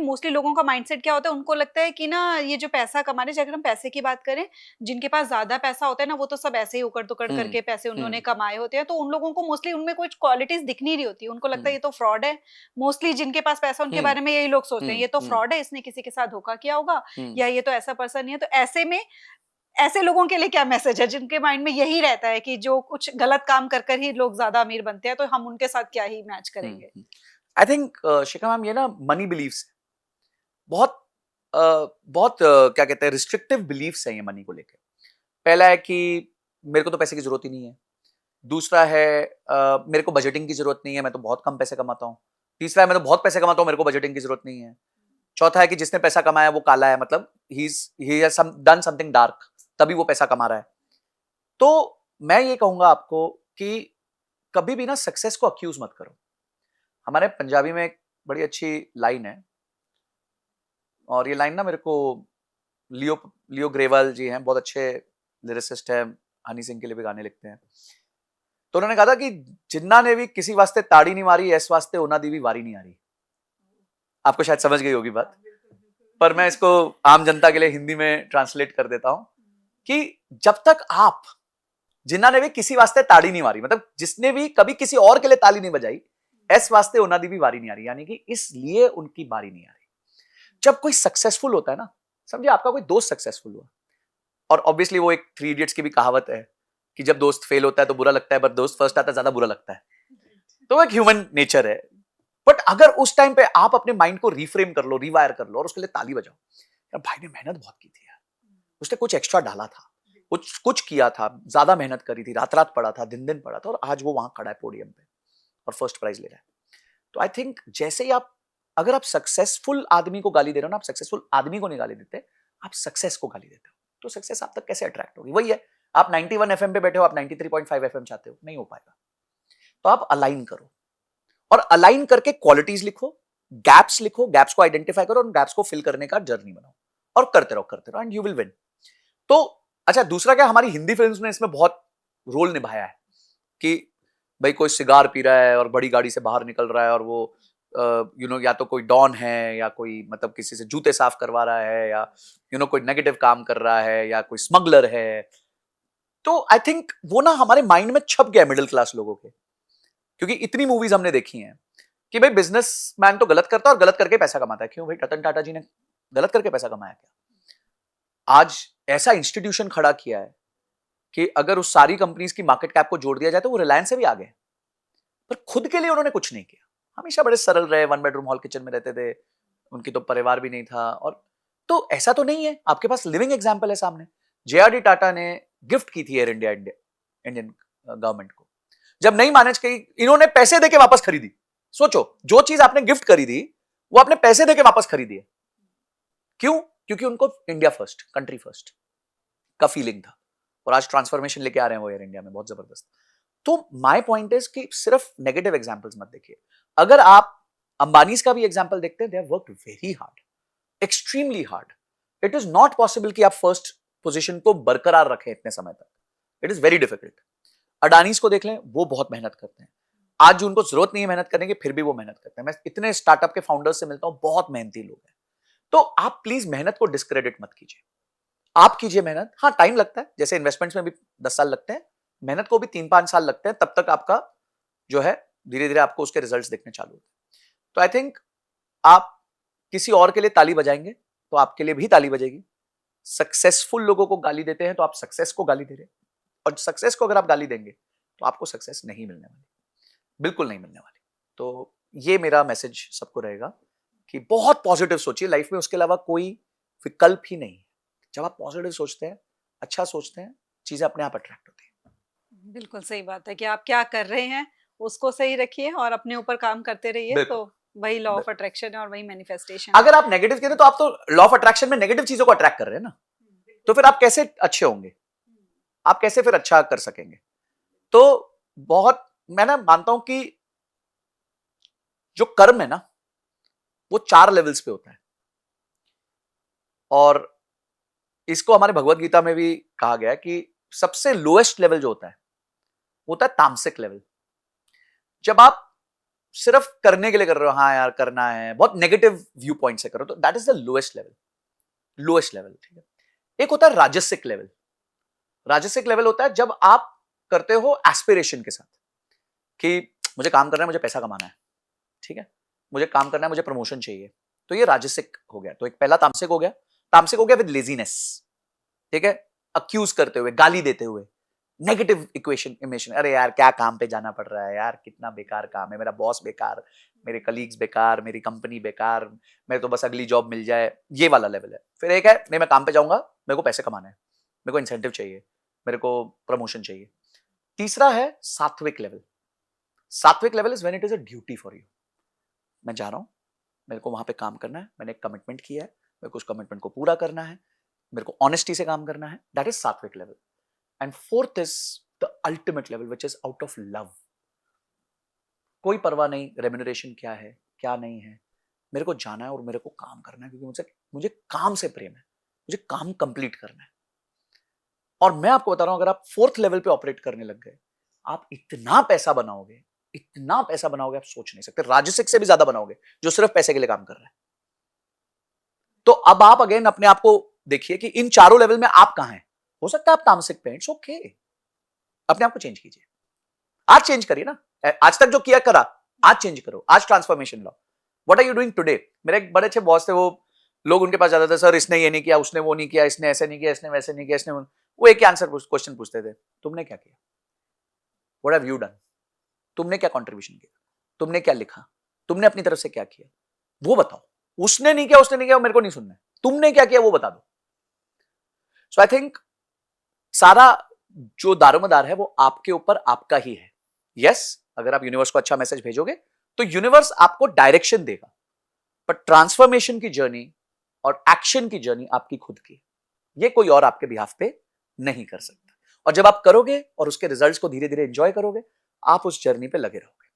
Mostly लोगों का mindset क्या होता है, उनको लगता है कि ना ये जो पैसा कमा रहे हैं, अगर हम पैसे की बात करें, जिनके पास ज्यादा पैसा होता है ना, वो तो सब ऐसे ही उकड़-दुकड़ करके पैसे उन्होंने कमाए होते हैं, तो उन लोगों को मोस्टली उनमें कुछ क्वालिटीज दिख नहीं रही होती, उनको लगता है ये तो फ्रॉड है। मोस्टली जिनके पास पैसा, उनके बारे में यही लोग सोचते हैं, ये तो फ्रॉड है, इसने किसी के साथ धोखा किया होगा, या ये तो ऐसा पर्सन नहीं है। तो ऐसे में ऐसे लोगों के लिए क्या मैसेज है जिनके माइंड में यही रहता है कि जो कुछ गलत काम कर कर ही लोग ज्यादा अमीर बनते हैं, तो हम उनके साथ क्या ही मैच करेंगे? आई थिंक शिखा मैम, ये ना मनी बिलीव्स बहुत क्या कहते हैं, रिस्ट्रिक्टिव बिलीव्स हैं ये मनी को लेकर। पहला है कि मेरे को तो पैसे की जरूरत ही नहीं है। दूसरा है मेरे को बजटिंग की जरूरत नहीं है, मैं तो बहुत कम पैसे कमाता हूँ। तीसरा है मैं तो बहुत पैसे कमाता हूँ, मेरे को बजटिंग की जरूरत नहीं है। चौथा है कि जिसने पैसा कमाया वो काला है, मतलब he has done something dark, तभी वो पैसा कमा रहा है। तो मैं ये कहूंगा आपको कि कभी भी ना सक्सेस को अक्यूज मत करो। हमारे पंजाबी में एक बड़ी अच्छी लाइन है, और ये लाइन ना मेरे को लियो लियो ग्रेवाल जी हैं, बहुत अच्छे लिरिसिस्ट हैं, हनी सिंह के लिए भी गाने लिखते हैं। तो उन्होंने कहा था कि जिन्ना ने भी किसी वास्ते ताड़ी नहीं मारी, इस वास्ते उन्ना दी भी वारी नहीं आ रही। आपको शायद समझ गई होगी बात, पर मैं इसको आम जनता के लिए हिंदी में ट्रांसलेट कर देता हूं कि जब तक आप, जिन्ना ने भी किसी वास्ते ताड़ी नहीं मारी, मतलब जिसने भी कभी किसी और के लिए ताली नहीं बजाई, इस वास्ते उन्ना दी भी वारी नहीं आ रही, यानी कि इसलिए उनकी बारी नहीं आ रही। जब कोई सक्सेसफुल होता है ना, समझिए आपका कोई दोस्त सक्सेसफुल हुआ, और ऑब्वियसली वो एक 3 इडियट्स की भी कहावत है कि जब दोस्त फेल होता है तो बुरा लगता है, पर दोस्त फर्स्ट आता है ज्यादा बुरा लगता है। तो एक ह्यूमन नेचर है। बट अगर उस टाइम पे आप अपने माइंड को रिफ्रेम कर लो, रिवायर कर लो, और उसके लिए ताली बजाओ, यार भाई ने मेहनत बहुत की थी यार, उसने कुछ एक्स्ट्रा डाला था, कुछ किया था, ज्यादा मेहनत करी थी, रात रात पढ़ा था, दिन दिन पढ़ा था, और आज वो वहां खड़ा है पोडियम पे और फर्स्ट प्राइज ले रहा है। तो आई थिंक जैसे ही आप, अगर आप सक्सेसफुल आदमी को गाली दे रहे हो ना, आप सक्सेसफुल आदमी को नहीं गाली देते, आप सक्सेस को गाली देते हो, तो सक्सेस आप तक कैसे अट्रैक्ट होगी? वही है, आप 91 एफएम पे बैठे हो, आप 93.5 एफएम चाहते हो, नहीं हो पाएगा। तो आप अलाइन करो, और अलाइन करके क्वालिटीज लिखो, गैप्स लिखो, गैप्स को आइडेंटिफाई करो, और गैप्स को फिल करने का जर्नी बनाओ, और करते रहो एंड यू विल विन। तो अच्छा, दूसरा क्या, हमारी हिंदी फिल्म्स ने इसमें बहुत रोल निभाया है कि भाई कोई सिगार पी रहा है और बड़ी गाड़ी से बाहर निकल रहा है, और वो या तो कोई डॉन है, या कोई मतलब किसी से जूते साफ करवा रहा है, या कोई नेगेटिव काम कर रहा है, या कोई स्मगलर है। तो आई थिंक वो ना हमारे माइंड में छप गया मिडिल क्लास लोगों के, क्योंकि इतनी मूवीज हमने देखी हैं कि भाई बिजनेसमैन तो गलत करता है और गलत करके पैसा कमाता है। क्यों भाई, रतन टाटा जी ने गलत करके पैसा कमाया क्या? आज ऐसा इंस्टीट्यूशन खड़ा किया है कि अगर उस सारी कंपनीज की मार्केट कैप को जोड़ दिया जाए तो वो रिलायंस से भी आगे, पर खुद के लिए उन्होंने कुछ नहीं किया। हमेशा बड़े सरल रहे, 1 बेडरूम हॉल किचन में रहते थे, उनकी तो परिवार भी नहीं था। और तो ऐसा तो नहीं है, आपके पास लिविंग एग्जाम्पल है सामने। जेआरडी टाटा ने गिफ्ट की थी एयर इंडिया इंडियन गवर्नमेंट को, जब नहीं मैनेज की, इन्होंने पैसे देके वापस खरीदी। सोचो, जो चीज आपने गिफ्ट करी थी वो आपने पैसे देके वापस खरीदी है। क्यों? क्योंकि उनको इंडिया फर्स्ट, कंट्री फर्स्ट का फीलिंग था, और आज ट्रांसफॉर्मेशन लेके आ रहे हैं वो एयर इंडिया में बहुत जबरदस्त। तो माय पॉइंट इज कि सिर्फ नेगेटिव एग्जांपल्स मत देखिए। अगर आप अंबानीज का भी एग्जांपल देखते हैं, they have worked very hard, extremely hard. It is not possible कि आप फर्स्ट पोजीशन को बरकरार रखें इतने समय तक, it is very difficult. Adanis को देख लें, वो बहुत मेहनत करते हैं। आज जो उनको जरूरत नहीं है मेहनत करने की, फिर भी वो मेहनत करते हैं। मैं इतने स्टार्टअप के फाउंडर्स से मिलता हूं, बहुत मेहनती लोग हैं। तो आप प्लीज मेहनत को डिस्क्रेडिट मत कीजिए, आप कीजिए मेहनत। हाँ, टाइम लगता है, जैसे इन्वेस्टमेंट्स में भी 10 साल लगते हैं, मेहनत को भी 3-5 साल लगते हैं, तब तक आपका जो है धीरे धीरे आपको उसके रिजल्ट्स दिखने चालू होते हैं। तो आई थिंक आप किसी और के लिए ताली बजाएंगे तो आपके लिए भी ताली बजेगी। सक्सेसफुल लोगों को गाली देते हैं तो आप सक्सेस को गाली दे रहे हैं, और सक्सेस को अगर आप गाली देंगे तो आपको सक्सेस नहीं मिलने वाली, बिल्कुल नहीं मिलने वाली। तो ये मेरा मैसेज सबको रहेगा कि बहुत पॉजिटिव सोचिए लाइफ में, उसके अलावा कोई विकल्प ही नहीं है। जब आप पॉजिटिव सोचते हैं, अच्छा सोचते हैं, चीजें अपने आप अट्रैक्ट होती हैं। बिल्कुल सही बात है कि आप क्या कर रहे हैं उसको सही रखिए और अपने ऊपर काम करते रहिए, तो वही लॉ ऑफ अट्रैक्शन है और वही मैनिफेस्टेशन। अगर आप नेगेटिव कहते हैं तो आप तो लॉ ऑफ अट्रैक्शन में नेगेटिव चीजों को अट्रैक्ट कर रहे हैं ना, तो फिर आप कैसे अच्छे होंगे, आप कैसे फिर अच्छा कर सकेंगे? तो बहुत मैं ना मानता हूं कि जो कर्म है ना, वो 4 लेवल्स पे होता है, और इसको हमारे भगवत गीता में भी कहा गया है कि सबसे लोएस्ट लेवल जो होता है वो होता है तामसिक लेवल। जब आप सिर्फ करने के लिए कर रहे हो, हाँ यार करना है, बहुत नेगेटिव व्यू पॉइंट से करो, तो that is the lowest level, lowest level, ठीक है। एक होता है राजसिक लेवल। राजसिक लेवल होता है जब आप करते हो एस्पिरेशन के साथ कि मुझे काम करना है, मुझे पैसा कमाना है, ठीक है, मुझे काम करना है, मुझे प्रमोशन चाहिए, तो ये राजसिक हो गया। तो एक पहला तामसिक हो गया, तामसिक हो गया विद लेजीनेस, ठीक है, अक्यूज करते हुए, गाली देते हुए, नेगेटिव इक्वेशन, अरे यार क्या काम पे जाना पड़ रहा है यार, कितना बेकार काम है, मेरा बॉस बेकार, मेरे कलीग्स बेकार, मेरी कंपनी बेकार, मेरे तो बस अगली जॉब मिल जाए, ये वाला लेवल है। फिर एक है, नहीं मैं काम पे जाऊंगा, मेरे को पैसे कमाने हैं, मेरे को इंसेंटिव चाहिए, मेरे को प्रमोशन चाहिए। तीसरा है सात्विक लेवल। सात्विक level is when it is a duty for you, मैं जा रहा हूं, मेरे को वहां पे काम करना है, मैंने एक कमिटमेंट किया है, मेरे को उस कमिटमेंट को पूरा करना है, मेरे को ऑनेस्टी से काम करना है, दैट इज सात्विक level. And fourth is the ultimate level which is out of love. कोई परवाह नहीं रेम्यूनरेशन क्या है क्या नहीं है, मेरे को जाना है और मेरे को काम करना है, क्योंकि मुझे काम से प्रेम है, मुझे काम कंप्लीट करना है। और मैं आपको बता रहा हूं, अगर आप फोर्थ लेवल पे ऑपरेट करने लग गए, आप इतना पैसा बनाओगे, इतना पैसा बनाओगे, आप सोच नहीं सकते, राजसिक से भी ज्यादा बनाओगे जो सिर्फ पैसे के लिए काम कर रहा है। तो अब आप अगेन अपने आप को देखिए कि इन चारों लेवल में आप कहां हैं। हो सकता है आप तामसिक पे, इट्स ओके, अपने आप को चेंज कीजिए, आज चेंज करिए ना, आज तक जो किया करा आज चेंज करो, आज ट्रांसफॉर्मेशन लाओ। What are you doing today? मेरे एक बड़े अच्छे बॉस थे, वो लोग उनके पास जाते थे, सर इसने ये नहीं किया, उसने वो नहीं किया, इसने ऐसे नहीं किया, इसने वैसे नहीं किया, इसने वो एक आंसर क्वेश्चन पूछते थे, तुमने क्या किया, व्हाट हैव यू डन, तुमने क्या कंट्रीब्यूशन किया, तुमने क्या लिखा, तुमने अपनी तरफ से क्या किया, वो बताओ। उसने नहीं किया, उसने नहीं किया, मेरे को नहीं सुनना है, तुमने क्या किया वो बता दो। सो आई थिंक सारा जो दारोमदार है वो आपके ऊपर आपका ही है। यस, अगर आप यूनिवर्स को अच्छा मैसेज भेजोगे तो यूनिवर्स आपको डायरेक्शन देगा, पर ट्रांसफॉर्मेशन की जर्नी और एक्शन की जर्नी आपकी खुद की, ये कोई और आपके बिहाफ पे नहीं कर सकता। और जब आप करोगे और उसके रिजल्ट्स को धीरे धीरे एंजॉय करोगे, आप उस जर्नी पे लगे रहोगे।